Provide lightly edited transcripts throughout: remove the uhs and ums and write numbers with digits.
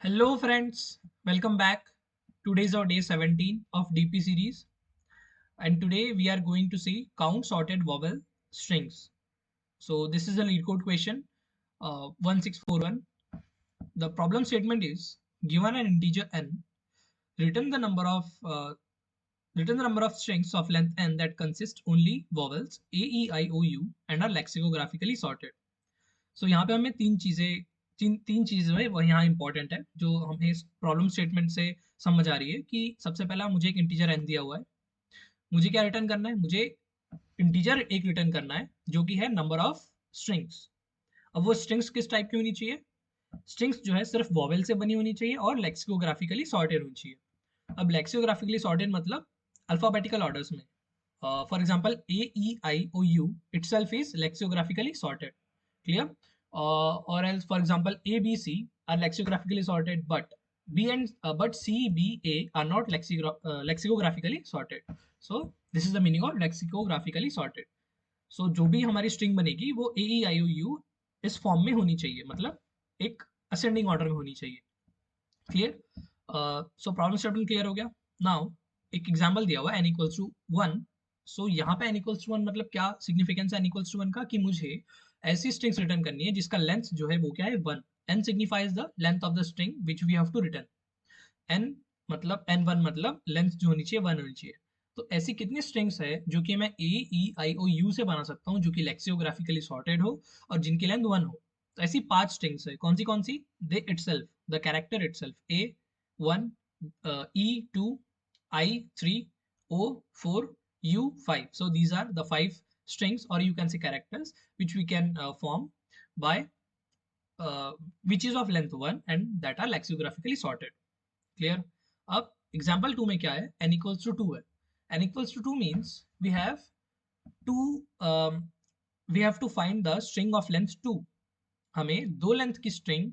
Hello friends, welcome back. Today is our day 17 of DP series and today we are going to see count sorted vowel strings. So this is a lead code question 1641. The problem statement is given an integer n, return the number of strings of length n that consist only vowels a, e, I, o, u and are lexicographically sorted. सो यहाँ पे हमें तीन चीजें वो यहाँ important है जो हमें इस प्रॉब्लम स्टेटमेंट से समझ आ रही है कि सबसे पहला मुझे एक इंटीजर एन दिया हुआ है। मुझे क्या रिटर्न करना है? मुझे इंटीजर एक रिटर्न करना है जो कि है नंबर ऑफ स्ट्रिंग्स। अब वो स्ट्रिंग्स किस टाइप की होनी चाहिए? स्ट्रिंग्स जो है सिर्फ वॉवेल से बनी होनी चाहिए और लेक्सिकोग्राफिकली सॉर्टेड होनी चाहिए। अब लेक्सिकोग्राफिकली सॉर्टेड मतलब अल्फाबेटिकल ऑर्डर्स में। For example A E I O U itself is lexicographicaly sorted. Clear? Or else, for example, A, B, C are lexicographically sorted, but C, B, A are not lexicographically sorted. So this is the meaning of lexicographically sorted. So जो भी हमारी string बनेगी वो ए E I O you इस form में होनी चाहिए, मतलब एक असेंडिंग ऑर्डर में होनी चाहिए। Clear? So problem statement clear हो गया। नाउ एक एग्जांपल दिया हुआ है n इक्वल्स टू 1। सो यहाँ पे n इक्वल्स टू 1 मतलब क्या सिग्निफिकेंस है n इक्वल्स टू 1 का? कि मुझे ऐसी स्ट्रिंग्स रिटर्न करनी है जिसका लेंथ जो है वो क्या है? 1। n signifies the length of the string which we have to return. n मतलब n1 मतलब लेंथ जो होनी चाहिए 1 होनी चाहिए। तो ऐसी कितनी स्ट्रिंग्स है जो कि मैं ए ई आई ओ यू से बना सकता हूँ जो कि लेक्सियोग्राफिकली सॉर्टेड हो और जिनकी लेंथ 1 हो? तो ऐसी 5 स्ट्रिंग्स है। कौन सी? The itself, the character itself, A 1, E 2, I 3, O 4, u 5. So these are the 5 strings or you can say characters which we can form by which is of length 1 and that are lexicographically sorted. Clear? अब example 2 में क्या है? n equals to 2 है। n equals to 2 means we have to find the string of length 2। हमें दो length की string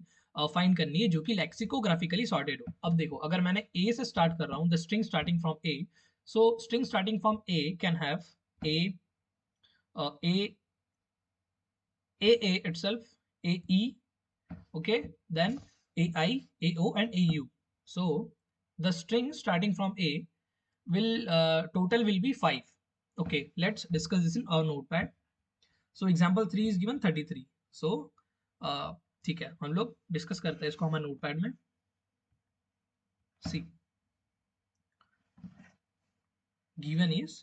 find करनी है जो कि लेक्सिकोग्राफिकली सॉर्टेड हो। अब देखो, अगर मैंने ए से स्टार्ट कर रहा हूँ, the string starting from A, so string starting from A can have a A A itself, a e, okay, then a I, a o and a u. So the string starting from a will total will be 5. Okay, let's discuss this in our notepad. So example 3 is given 33. So ठीक है, हम लोग discuss करते हैं इसको हमारे notepad में। सी given is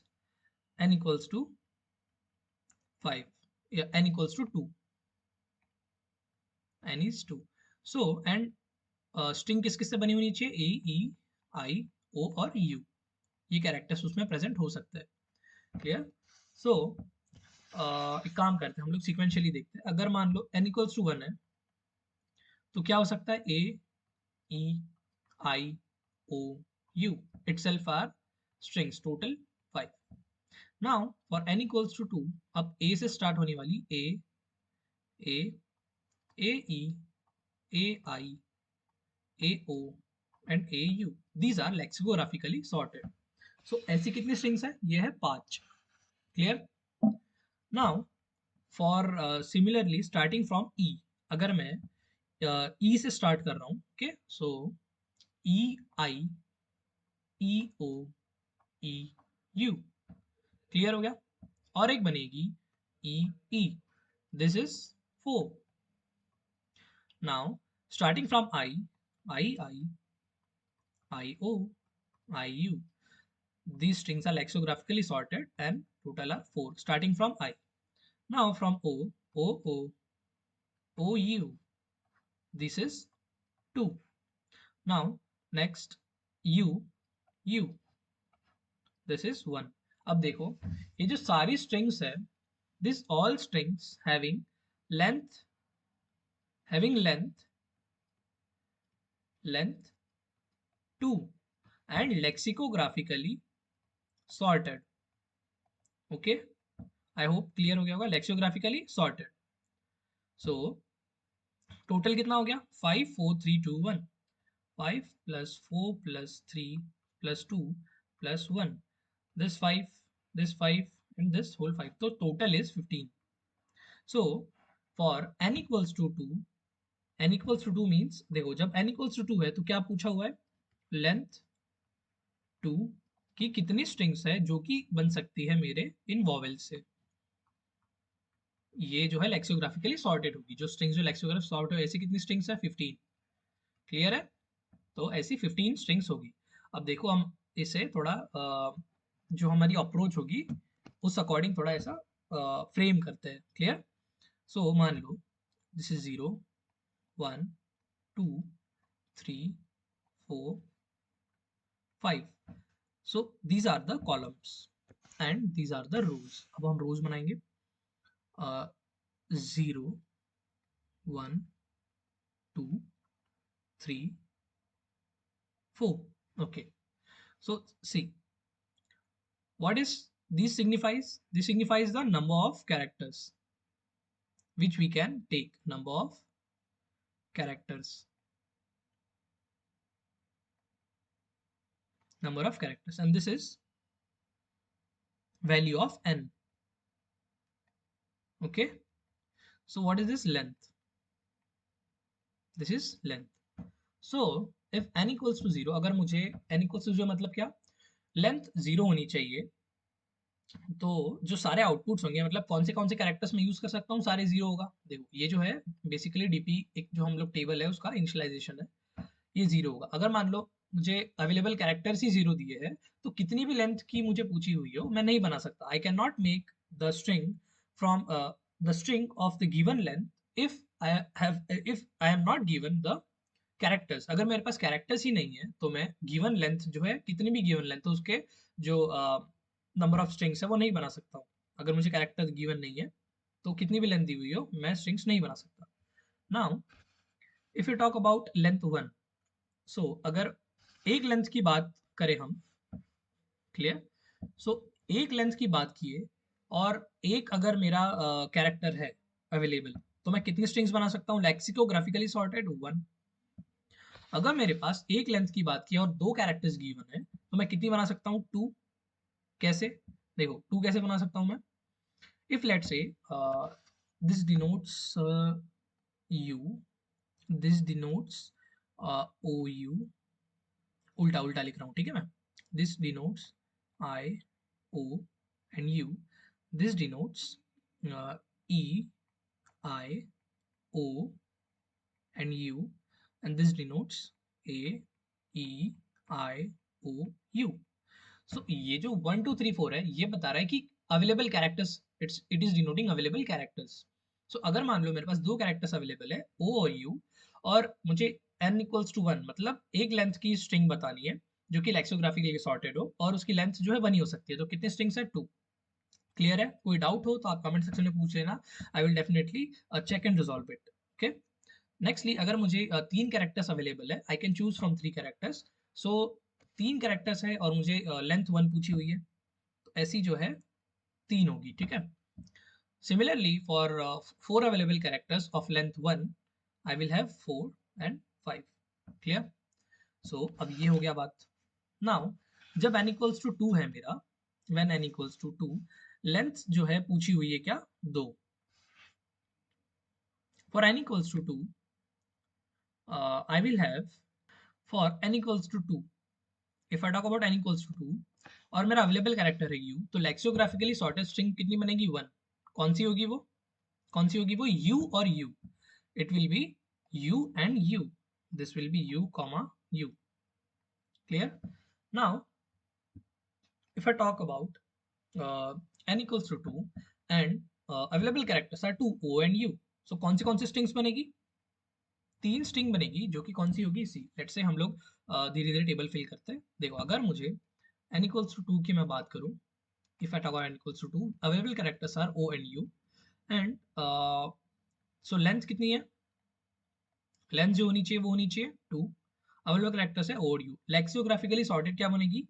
n equals to 5, yeah, n equals to 2, n is 2. So and string किस किस से बनी होनी चाहिए? ए ई आई ओ और यू, ये कैरेक्टर्स उसमें प्रेजेंट हो सकते हैं। क्लियर? सो एक काम करते हैं, हम लोग सिक्वेंशियली देखते हैं। अगर मान लो n इक्वल्स टू 1 है तो क्या हो सकता है? A E I O U itself are strings, total 5। Now for n equals to 2, अब a से स्टार्ट होने वाली A A A E A I A O and A U, these are lexicographically sorted. So ऐसी कितनी strings है? ये है 5। Clear? Now for similarly starting from E, अगर मैं ई से स्टार्ट कर रहा हूँ, okay, so E I E O E U, clear हो गया? और एक बनेगी E E, this is 4। Now starting from I I I I O I U, these strings are lexicographically sorted and total are 4 starting from I. Now from O, O, O, O, U, this is 2. Now next U, U, this is 1. अब देखो, ये जो सारी strings है, this all strings length having length 2 and lexicographically sorted. Okay, I hope clear हो गया होगा, lexicographically sorted. So total कितना हो गया? 5 4 3 2 1, 5 plus 4 plus 3 plus 2 plus 1, this 5, this 5 and this whole 5, so total is 15. So for n equals to 2, n equals to 2 means, देखो जब n equals to 2 है तो क्या पूछा हुआ है, लेंथ 2 की कितनी स्ट्रिंग्स है जो कि बन सकती है मेरे इन वॉवेल से। ये जो है लेक्सियोग्राफिकली सॉर्टेड होगी, जो स्ट्रिंग्स जो लेक्सियोग्राफ सॉर्ट हो, ऐसी कितनी स्ट्रिंग्स है 15। क्लियर है, तो ऐसी 15 स्ट्रिंग्स होगी। अब देखो हम इसे थोड़ा जो हमारी अप्रोच होगी उस अकॉर्डिंग थोड़ा ऐसा फ्रेम करते हैं। क्लियर, सो मान लो this is 0 1 2 3 4 5, so these are the columns and these are the rows। अब हम रोज बनाएंगे 0 1 2 3 4, okay, so see what is this signifies, this signifies the number of characters which we can take, number of characters, number of characters, and this is value of n, okay, so what is this length, this is length, so if n equals to 0, अगर मुझे n equals to 0 मतलब क्या, length 0 होनी चाहिए, तो जो सारे outputs होंगे मतलब कौन से कैरेक्टर्स में यूज कर सकता हूँ, सारे 0 होगा। देखो ये जो है बेसिकली डीपी एक जो हम लोग टेबल है उसका इनिशियलाइजेशन है, ये 0 होगा। अगर मान लो मुझे अवेलेबल कैरेक्टर्स ही 0 दिए हैं तो कितनी भी लेंथ की मुझे पूछी हुई हो मैं नहीं बना सकता, I can not make the string from the string of the given length if I am not given the characters. अगर मेरे पास कैरेक्टर्स ही नहीं है तो मैं गिवन लेंथ जो है, कितनी भी गिवन लेंथ, तो उसके जो नंबर ऑफ स्ट्रिंग्स है वो नहीं बना सकता हूँ। अगर मुझे कैरेक्टर गिवन नहीं है तो कितनी भी लेंथ दी हुई हो मैं स्ट्रिंग्स नहीं बना सकता। Now if you talk about length 1, सो अगर एक लेंथ की बात करें हम, क्लियर, सो एक लेंथ की बात किए और एक अगर मेरा कैरेक्टर है अवेलेबल तो मैं कितनी स्ट्रिंग्स बना सकता हूँ, लेक्सिकोग्राफिकली सॉर्टेड 1। अगर मेरे पास एक लेंथ की बात की और दो कैरेक्टर्स गिवन है तो मैं कितनी बना सकता हूँ, 2। कैसे, देखो 2 कैसे बना सकता हूँ मैं, if let say this denotes U, this denotes O U, उल्टा उल्टा लिख रहा हूँ, ठीक है मैं, this denotes I O and U, this denotes E I O and U, and this denotes A, E, I, O, U. So ये जो 1 2 3 4 है ये बता रहा है कि available characters, it is denoting available characters. So अगर मान लो मेरे पास दो कैरेक्टर्स अवेलेबल है O और U, और मुझे n इक्वल्स टू 1 मतलब एक लेंथ की स्ट्रिंग बतानी है जो कि लेक्सियोग्राफिकली सॉर्टेड हो और उसकी लेंथ जो है 1 ही हो सकती है, तो कितने स्ट्रिंग्स है, 2। क्लियर है, कोई डाउट हो तो आप कमेंट सेक्शन में पूछ लेना, I will definitely check and resolve it. Okay, nextly अगर मुझे 3 कैरेक्टर्स अवेलेबल है, I can choose from 3 characters. So 3 characters है और मुझे लेंथ 1 पूछी हुई है, तो ऐसी जो है 3 होगी, ठीक है। Similarly for 4 available characters of length 1 I will have 4 and 5। Clear, so अब ये हो गया बात। नाउ जब n इक्वल्स टू 2 है मेरा, when n equals to 2, length जो है पूछी हुई है क्या, 2। For n equals to 2 I will have, for n equals to 2, if I talk about n equals to 2 और मेरा अवेलेबल कैरेक्टर है u, तो लेक्सियोग्राफिकली सॉर्टेड स्ट्रिंग कितनी बनेगी, 1। कौन सी होगी वो, कौन सी होगी वो, u और u, it will be u and u, this will be u comma u। clear, now if I talk about n equals to 2 and available characters are 2 o and u, so कौन सी strings बनेगी, 3 string बनेगी जो कि कौन सी होगी, सी। Let's say हम लोग धीरे धीरे टेबल फिल करते हैं। देखो अगर मुझे n equals to 2 की मैं बात करूं, if I talk about n equals to 2, available characters are o and u, and so length कितनी है, लेंथ जो होनी चाहिए वो होनी चाहिए 2। अवेलेबल कैरेक्टर्स है o और u, लेक्सियोग्राफिकली सॉर्टेड क्या बनेगी,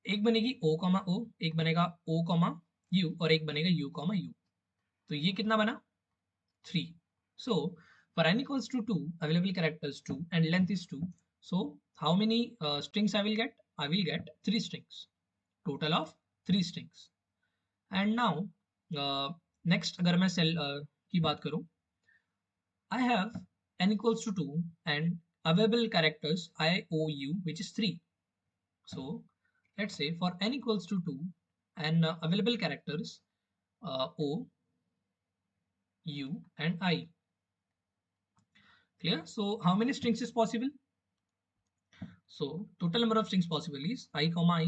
एक बनेगी o कॉमा o, एक बनेगा o कॉमा u और एक बनेगा u कॉमा u, तो ये कितना बना, 3। So for n equals to 2, available characters 2 and length is 2. So how many strings I will get? I will get 3 strings. Total of 3 strings. And now next अगर मैं cell की बात करूं, I have n equals to 2 and available characters I, O, U, which is 3. So let's say for n equals to 2 and available characters O, U and I. Clear? So how many strings is possible? So total number of strings possible is I, I,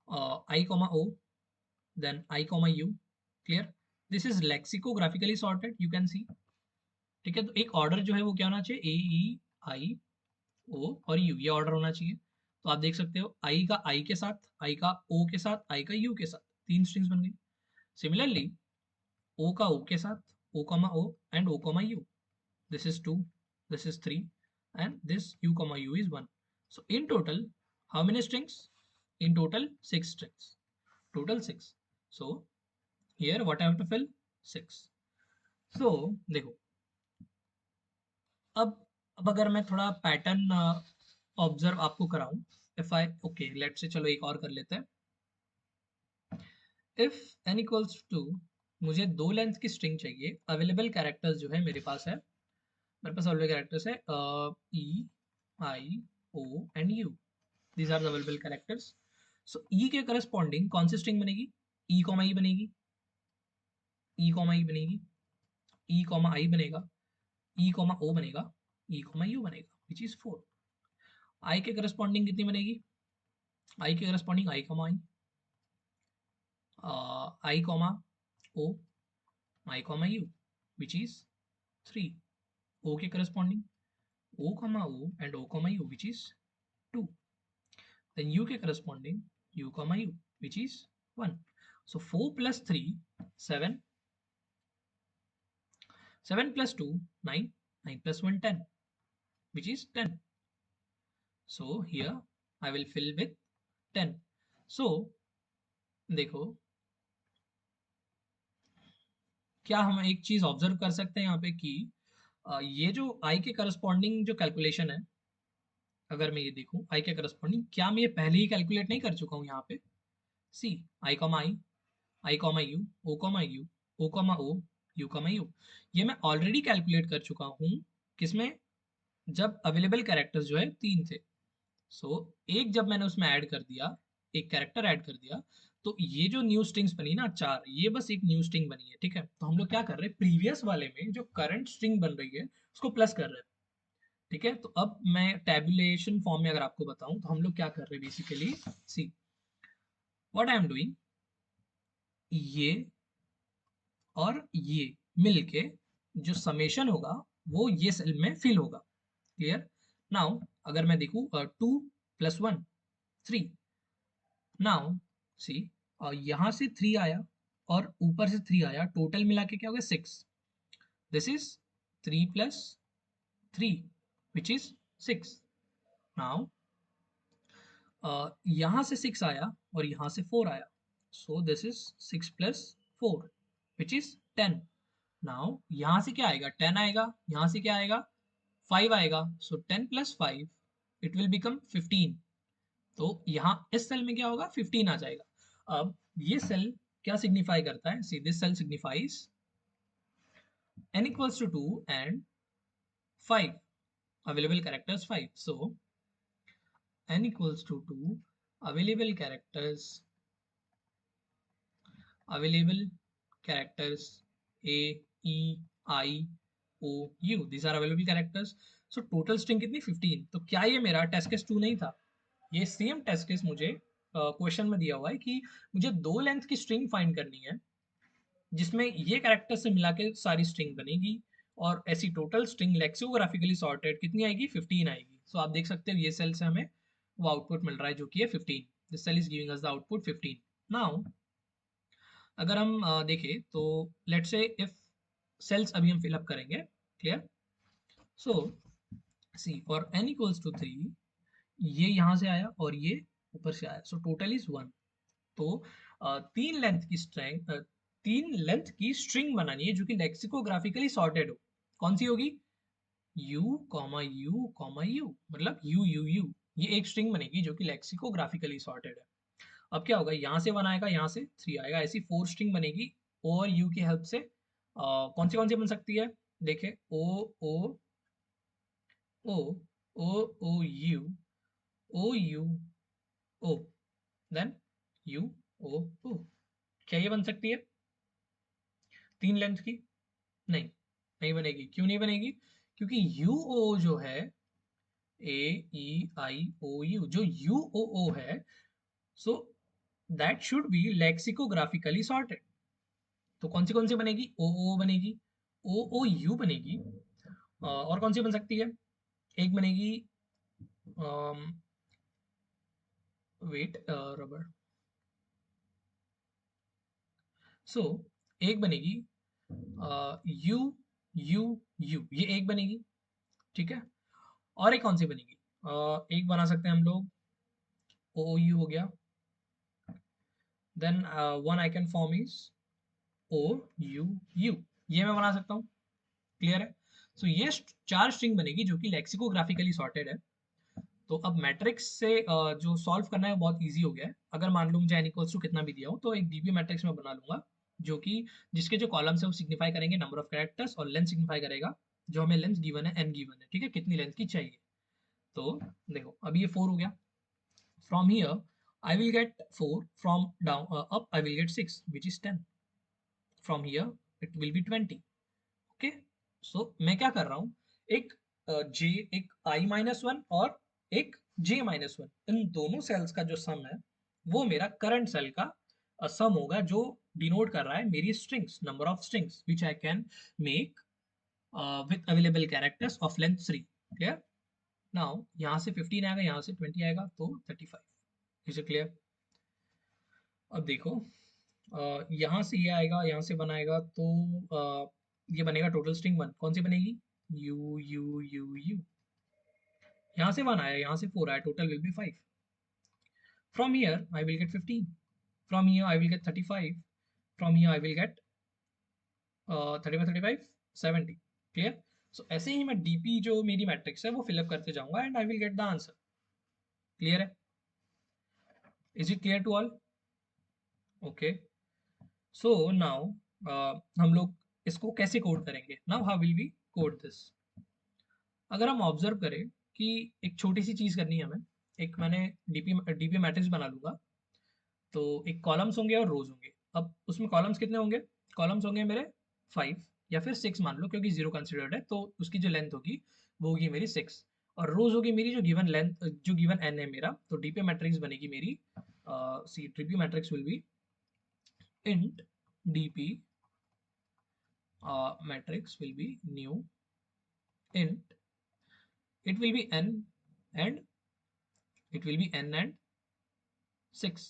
O, then I, U. Clear? This is lexicographically sorted. You can see. ठीक है, तो एक order जो है वो क्या होना चाहिए, ए ई आई ओ और यू, ये ऑर्डर होना चाहिए. तो आप देख सकते हो आई का आई के साथ, आई का ओ के साथ, आई का यू के साथ, 3 स्ट्रिंग्स बन गई. सिमिलरली ओ का ओ के साथ, O comma O and O comma U, this is 2, this is 3 and this u comma u is 1. So in total how many strings? In total 6 strings, total 6. So here what I have to fill? 6. So देखो अब अगर मैं थोड़ा pattern observe आपको कराऊं, if I okay let's say, चलो एक और कर लेते हैं. इफ n इक्वल्स टू, मुझे 2 लेंथ की स्ट्रिंग चाहिए, अवेलेबल कैरेक्टर्स जो है मेरे पास है, मेरे पास अवेलेबल कैरेक्टर्स है E I O and U, these are the available characters. So E के करस्पॉन्डिंग कौन सी स्ट्रिंग बनेगी? ई कॉमा ई बनेगी, ई कॉमा ई बनेगी, ई कॉमा आई बनेगा, ई कॉमा ओ बनेगा, ई कॉमा यू बनेगा, विच इज 4. आई के करस्पॉन्डिंग कितनी बनेगी? आई के corresponding I comma I comma O, I comma U, which is 3. O के corresponding O comma O and O comma U, which is 2. Then U के corresponding U comma U, which is 1. So 4 plus 3, 7. 7 plus 2, 9. 9 plus 1, 10, which is 10. So here I will fill with 10. So देखो क्या हम एक चीज observe कर सकते हैं यहाँ पे कि ये जो I के करस्पॉन्डिंग जो कैलकुलेशन है, अगर मैं ये देखूं I के करस्पॉन्डिंग, क्या मैं ये पहले ही कैलकुलेट नहीं कर चुका हूँ यहाँ पे? See I comma I comma U, O comma U, O comma O, U comma U, ये मैं ऑलरेडी कैलकुलेट कर चुका हूँ. किसमें? जब अवेलेबल कैरेक्टर्स जो है 3 थे. सो एक जब मैंने उसमें ऐड कर दिया, एक कैरेक्टर ऐड कर दिया, तो ये जो न्यू स्ट्रिंग्स बनी ना 4, ये बस एक न्यू स्ट्रिंग बनी है. ठीक है, तो हम लोग क्या कर रहे हैं, प्रीवियस वाले में जो करंट स्ट्रिंग बन रही है उसको प्लस कर रहे हैं. ठीक है, तो अब मैं टैबुलेशन फॉर्म में अगर आपको बताऊं तो हम लोग क्या कर रहे हैं basically, see what I am doing, ये और ये मिलके जो समेशन होगा वो ये सेल में फिल होगा. क्लियर? नाउ अगर मैं देखूं 2 + 1 3. नाउ सी यहां से 3 आया और ऊपर से 3 आया, टोटल मिला के क्या हो गया 6. This is 3 + 3 which is 6. Now यहां से 6 आया और यहां से 4 आया, so this is 6 + 4 which is 10. Now यहां से क्या आएगा, 10 आएगा, यहां से क्या आएगा, 5 आएगा, सो 10 + 5 इट विल बिकम 15. तो यहाँ इस सेल में क्या होगा, 15 आ जाएगा. अब ये सेल क्या सिग्निफाई करता है, see this cell signifies n equals to 2 and 5 available characters 5. So n equals to 2 available characters A, E, I, O, U, these are available characters. So total string कितनी 15. तो क्या ये मेरा टेस्ट केस 2 नहीं था? ये सेम टेस्ट केस मुझे question में दिया हुआ है कि मुझे 2 लेंथ की स्ट्रिंग फाइंड करनी है जिसमें ये कैरेक्टर से मिला के सारी स्ट्रिंग बनेगी, और ऐसी टोटल स्ट्रिंग लेक्सिकोग्राफिकली सॉर्टेड कितनी आएगी, 15 आएगी. सो आप देख सकते हो ये सेल से हमें वो आउटपुट मिल रहा है जो कि है 15. This cell is giving us the output 15. Now अगर हम देखें तो लेट्स से इफ सेल्स अभी हम फिलअप करेंगे. Clear? So see for n equals to 3, ये यहाँ से आया और ये ऊपर से आया, सो टोटल इज 1. तो 3 लेंथ की स्ट्रिंग बनानी है जो कि लेक्सिकोग्राफिकली सॉर्टेड हो. कौन सी होगी? u comma u comma u, मतलब u u u, ये एक स्ट्रिंग बनेगी जो कि लेक्सिकोग्राफिकली सॉर्टेड है. अब क्या होगा, यहाँ से 1 आएगा, यहाँ से 3 आएगा, ऐसी 4 स्ट्रिंग बनेगी. ओ और यू की हेल्प से कौन सी बन सकती है, देखे O O O O O U O U O, then U O O, क्या ये बन सकती है तीन लेंथ की? नहीं, नहीं बनेगी। क्यों नहीं बनेगी? क्योंकि यू ओ जो है, A E I O you, जो यू ओ ओ है, so that should be lexicographically sorted. तो कौन सी बनेगी? ओ ओ बनेगी, ओ ओ यू बनेगी। और कौन सी बन सकती है? एक बनेगी, वेट रबर, सो एक बनेगी यू यू यू, ये एक बनेगी, ठीक है। और एक कौन सी बनेगी? एक बना सकते हैं हम लोग, ओ यू हो गया, then one I can form is O U U, ये मैं बना सकता हूँ। क्लियर है? सो ये चार स्ट्रिंग बनेगी जो कि लेक्सिकोग्राफिकली सॉर्टेड है। तो अब मैट्रिक्स से जो सॉल्व करना है वो बहुत इजी हो गया है। अगर मान लो मुझे n इक्वल्स टू कितना भी दिया हो तो एक डीपी मैट्रिक्स में बना लूंगा, जो कि जिसके जो कॉलम्स है वो सिग्निफाई करेंगे नंबर ऑफ कैरेक्टर्स, और लेंथ सिग्निफाई करेगा जो हमें लेंथ गिवन है, n गिवन है, ठीक है, कितनी लेंथ की चाहिए। तो देखो अभी ये 4 हो गया, from here I will get 4, from down up I will get 6 which is 10, from here it will be 20। Okay, सो मैं क्या कर रहा हूँ, एक j, एक i माइनस वन और एक j माइनस वन, इन दोनों सेल्स का जो सम है वो मेरा करंट सेल का सम होगा, जो डिनोट कर रहा है मेरी strings, number of strings which I can make with available characters of length 3। Clear? Now यहाँ से 15 आएगा, यहाँ से 20 आएगा, तो 35। Is it clear? अब देखो, यहाँ से ये आएगा, यहाँ से बनाएगा, तो ये बनेगा टोटल स्ट्रिंग 1। कौन सी बनेगी? U U U U. यहाँ से 1 आया, यहाँ से 4 आया, total will be 5। From here I will get 15, from here I will get 35, from here I will get 35 35 70। Clear? So ऐसे ही मैं डीपी जो मेरी मैट्रिक्स है वो फिलअप करते जाऊंगा and I will get the answer. Clear है? Is it clear to all? Okay, so now हम लोग इसको कैसे कोड करेंगे? Now how will we code this? अगर हम ऑब्जर्व करें कि एक छोटी सी चीज करनी है हमें, एक मैंने डीपी डीपी मैट्रिक्स बना लूंगा, तो एक कॉलम्स होंगे और रोज होंगे। अब उसमें कॉलम्स कितने होंगे? कॉलम्स होंगे मेरे 5 या फिर 6 मान लो, क्योंकि 0 कंसिडर्ड है, तो उसकी जो लेंथ होगी वो होगी मेरी 6, और रोज होगी मेरी जो गिवन लेंथ, जो गिवन n है मेरा। तो डीपी मैट्रिक्स बनेगी मेरी, see DP matrix will be int dp matrix will be new int, it will be n and it will be n and 6।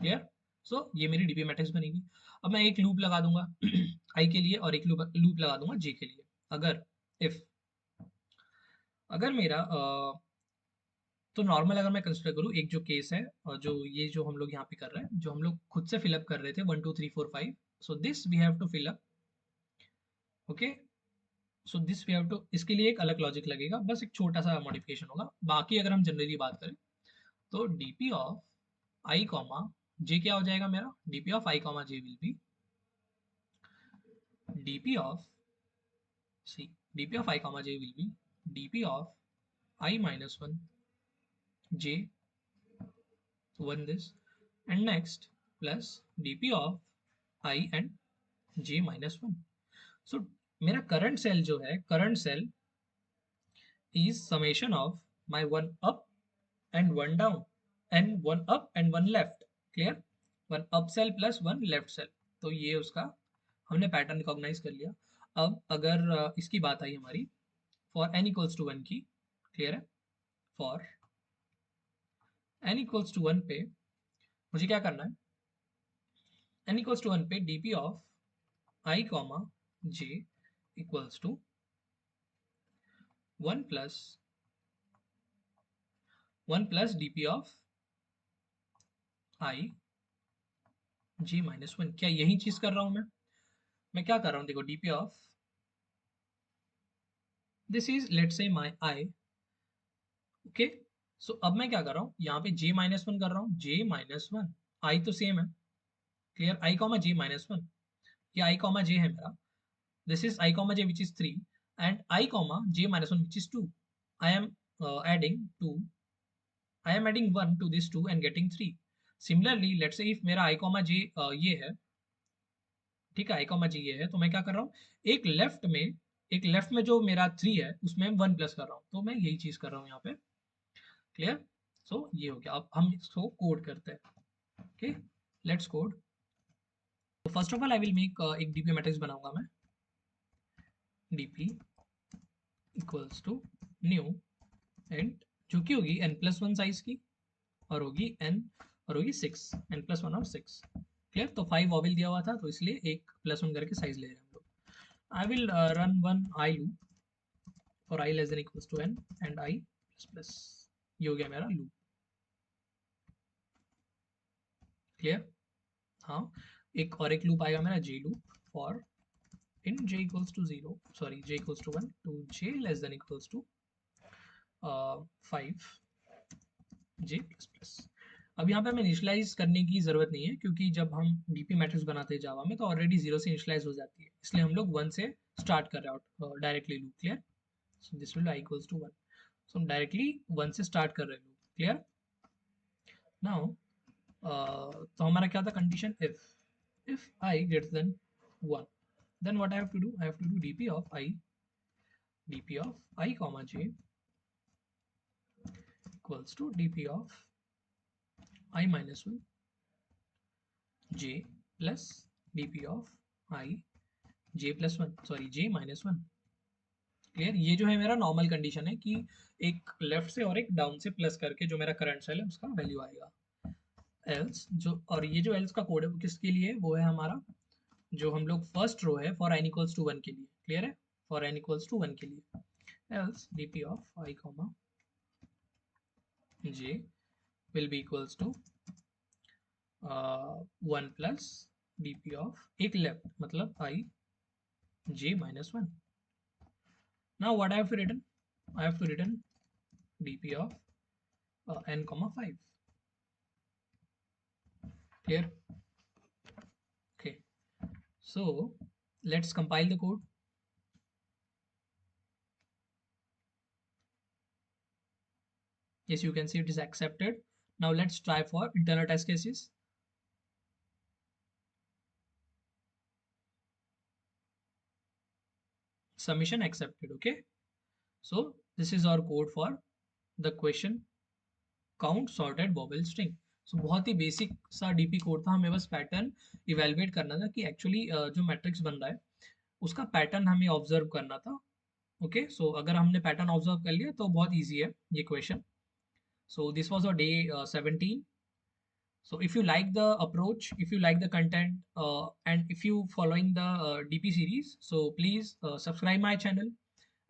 Clear? सो ये मेरी डीपी मैट्रिक्स बनेगी। अब मैं एक लूप लगा दूंगा i के लिए, और एक लूप लगा दूंगा j के लिए। अगर इफ, अगर मेरा तो नॉर्मल अगर मैं कंसिडर करूँ एक जो केस है, और जो ये जो हम लोग यहाँ पे कर रहे हैं, जो हम लोग खुद से फिलअप कर रहे थे 1 2 3 4 5, so this we have to fill up. Okay, so this we have to, इसके लिए एक अलग लॉजिक लगेगा, बस एक छोटा सा मॉडिफिकेशन होगा। बाकी अगर हम जनरली बात करें तो DP of I comma J क्या हो जाएगा मेरा? DP of I comma J will be DP of, see DP of I comma J will be DP of I minus one J, one this, and next plus DP of I and J minus one. So मेरा current cell जो है, current cell is summation of my one up and one down and one up and one left। clear? one up cell plus one left cell। तो ये उसका हमने pattern recognise कर लिया। अब अगर इसकी बात आई हमारी फॉर n इक्वल्स टू 1 की, क्लियर है? फॉर n इक्वल्स टू 1 पे मुझे क्या करना है? n इक्वल्स टू 1 पे dp of i comma j equals to 1 plus dp of i j minus one. क्या यही चीज कर रहा हूं मैं क्या कर रहा हूँ? देखो DP of this is let say my I. Okay, सो अब मैं क्या कर रहा हूँ? यहाँ पे j माइनस वन कर रहा हूँ, j माइनस वन, आई तो सेम है। क्लियर? आई कॉमा j माइनस वन, ये आई कॉमा j है मेरा। this is I comma j which is 3 and I comma j minus 1 which is 2. I am adding 2. I am adding 1 to this 2 and getting 3. Similarly, let's say if मेरा I comma j ये है, ठीक है, I comma j ये है, तो मैं क्या कर रहा हूँ, एक लेफ्ट में जो मेरा 3 है उसमें 1 प्लस कर रहा हूँ, तो मैं यही चीज कर रहा हूँ यहाँ पे। क्लियर? सो ये हो गया। अब हम इसको कोड करते हैं। Okay, let's code. तो first of all I will make एक डीपी मैट्रिक्स बनाऊंगा मैं। DP equals to new and जो कि होगी n+1 साइज की और होगी n और होगी 6, n+1 और 6। क्लियर? तो 5 वॉवेल दिया हुआ था तो इसलिए एक +1 करके साइज ले रहे हैं हम लोग। I will run one I loop for i less than equals to n and i plus plus. ये हो गया मेरा लूप। क्लियर? हाँ, एक और एक लूप आएगा मेरा j loop for in j equals to 0, sorry, j equals to 1 to j less than equals to 5 j plus plus. अब यहाँ पे हमें इनिशियलाइज करने की जरूरत नहीं है क्योंकि जब हम डीपी मैट्रिक्स बनाते हैं जावा में तो ऑलरेडी 0 से इनिशियलाइज हो जाती है, इसलिए हम लोग 1 से स्टार्ट कर रहे हैं directly loop. Clear? So this will i equals to 1, सो हम डायरेक्टली 1 से स्टार्ट कर रहे हैं लूप। क्लियर? नाउ तो हमारा क्या था condition, if I greater than 1, then what I have to do, I have to do dp of I comma j equals to dp of I minus 1 j plus dp of I j plus 1, sorry, j minus 1। Clear? ये जो है मेरा normal condition है कि एक left से और एक डाउन से प्लस करके जो मेरा करंट सेल है उसका वैल्यू आएगा। एल्स जो, और ये जो एल्स का कोड है वो किसके लिए है, वो है हमारा जो हम लोग फर्स्ट रो है फॉर n इक्वल्स टू 1 के लिए। क्लियर है? फॉर n इक्वल्स टू 1 के लिए else dp of I comma j will be equals to 1 plus dp of एक लेफ्ट मतलब I j minus 1। now what I have to written, I have to written dp of n comma 5। clear? okay, so let's compile the code। yes, you can see it is accepted। now let's try for internal test cases। submission accepted। okay, so this is our code for the question count sorted vowel string। so बहुत ही basic सा DP code था, हमें बस pattern evaluate करना था कि actually जो matrix बन रहा है उसका पैटर्न हमें ऑब्जर्व करना था। ओके, सो अगर हमने पैटर्न ऑब्जर्व कर लिया तो बहुत ईजी है ये question. So this was our day 17। so if you like the approach, if you like the content, and if you following the dp series, so please subscribe my channel,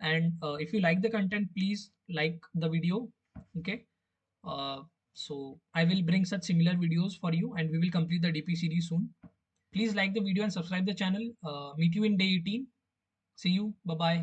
and if you like the content, please like the video। okay, so I will bring such similar videos for you and we will complete the dp series soon। please like the video and subscribe the channel। meet you in day 18। see you, bye bye।